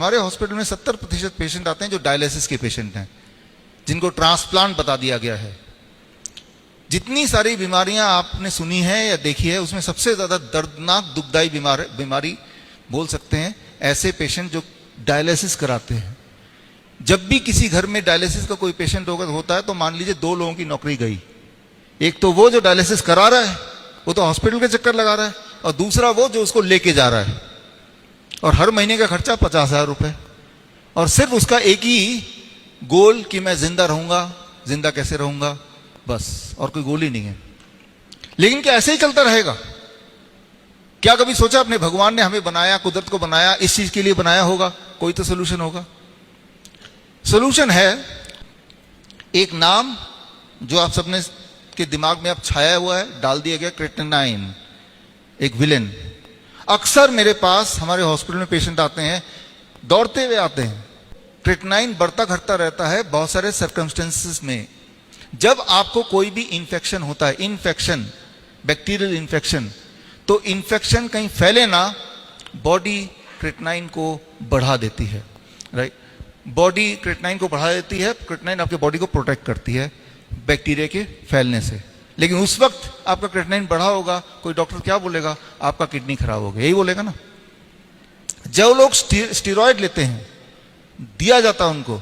हमारे हॉस्पिटल में 70% पेशेंट आते हैं जो डायलिसिस के पेशेंट हैं, जिनको ट्रांसप्लांट बता दिया गया है। जितनी सारी बीमारियां आपने सुनी है या देखी है, उसमें सबसे ज्यादा दर्दनाक दुखदाई बीमारी बोल सकते हैं ऐसे पेशेंट जो डायलिसिस कराते हैं। जब भी किसी घर में डायलिसिस का कोई पेशेंट होता है तो मान लीजिए 2 लोगों की नौकरी गई। एक तो वो जो डायलिसिस करा रहा है, वो तो हॉस्पिटल के चक्कर लगा रहा है, और दूसरा वो जो उसको लेके जा रहा है, और हर महीने का खर्चा 50,000 रुपए, और सिर्फ उसका एक ही गोल कि मैं जिंदा रहूंगा, जिंदा कैसे रहूंगा, बस, और कोई गोल ही नहीं है। लेकिन क्या ऐसे ही चलता रहेगा? क्या कभी सोचा अपने भगवान ने हमें बनाया, कुदरत को बनाया, इस चीज के लिए बनाया होगा? कोई तो सोल्यूशन होगा। सोल्यूशन है एक नाम जो आप सबने के दिमाग में अब छाया हुआ है, डाल दिया गया, क्रिएटिनिन, एक विलेन। अक्सर मेरे पास हमारे हॉस्पिटल में पेशेंट आते हैं, दौड़ते हुए आते हैं। क्रिएटिनिन बढ़ता घटता रहता है बहुत सारे सर्कमस्टेंसेस में। जब आपको कोई भी इंफेक्शन होता है, इन्फेक्शन, बैक्टीरियल इन्फेक्शन, तो इन्फेक्शन कहीं फैले ना, बॉडी क्रिएटिनिन को बढ़ा देती है, राइट? बॉडी क्रिएटिनिन को बढ़ा देती है। क्रिएटिनिन आपके बॉडी को प्रोटेक्ट करती है बैक्टीरिया के फैलने से। लेकिन उस वक्त आपका क्रिएटिनिन बढ़ा होगा, कोई डॉक्टर क्या बोलेगा? आपका किडनी खराब हो गया, यही बोलेगा ना। जो लोग स्टेरॉयड लेते हैं, दिया जाता है उनको,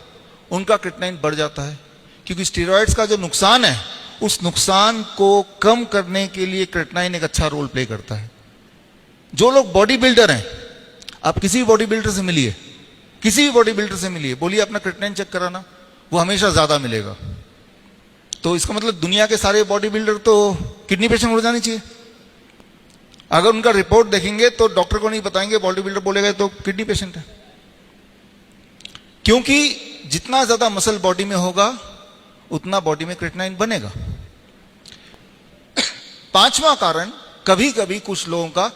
उनका क्रिएटिनिन बढ़ जाता है, क्योंकि स्टेरॉयड्स का जो नुकसान है, उस नुकसान को कम करने के लिए क्रिएटिनिन एक अच्छा रोल प्ले करता है। जो लोग बॉडी बिल्डर हैं, आप किसी भी बॉडी बिल्डर से मिलिए, किसी भी बॉडी बिल्डर से मिलिए, बोलिए अपना क्रिएटिनिन चेक कराना, वो हमेशा ज्यादा मिलेगा। तो इसका मतलब दुनिया के सारे बॉडी बिल्डर तो किडनी पेशेंट हो जानी चाहिए। अगर उनका रिपोर्ट देखेंगे तो डॉक्टर को नहीं बताएंगे, बॉडी बिल्डर बोलेगा तो किडनी पेशेंट है। क्योंकि जितना ज्यादा मसल बॉडी में होगा, उतना बॉडी में क्रिएटिनिन बनेगा। 5वां कारण, कभी कभी कुछ लोगों का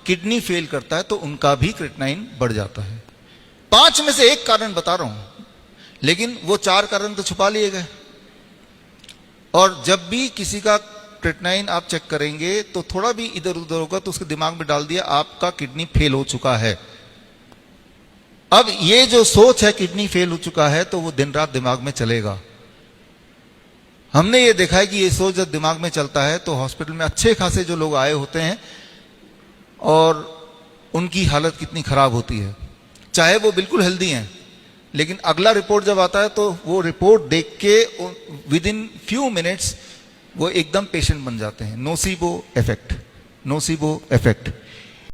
किडनी फेल करता है तो उनका भी क्रिएटिनिन बढ़ जाता है। 5 में से एक कारण बता रहा हूं, लेकिन वो 4 कारण तो छुपा लिए गए। और जब भी किसी का क्रिएटिनिन आप चेक करेंगे तो थोड़ा भी इधर उधर होगा तो उसके दिमाग में डाल दिया आपका किडनी फेल हो चुका है। अब ये जो सोच है किडनी फेल हो चुका है, तो वो दिन रात दिमाग में चलेगा। हमने ये देखा है कि ये सोच जब दिमाग में चलता है तो हॉस्पिटल में अच्छे खासे जो लोग आए होते हैं और उनकी हालत कितनी खराब होती है, चाहे वो बिल्कुल हेल्दी हैं, लेकिन अगला रिपोर्ट जब आता है तो वो रिपोर्ट देख के विद इन फ्यू मिनट्स वो एकदम पेशेंट बन जाते हैं। Nocebo effect, nocebo effect.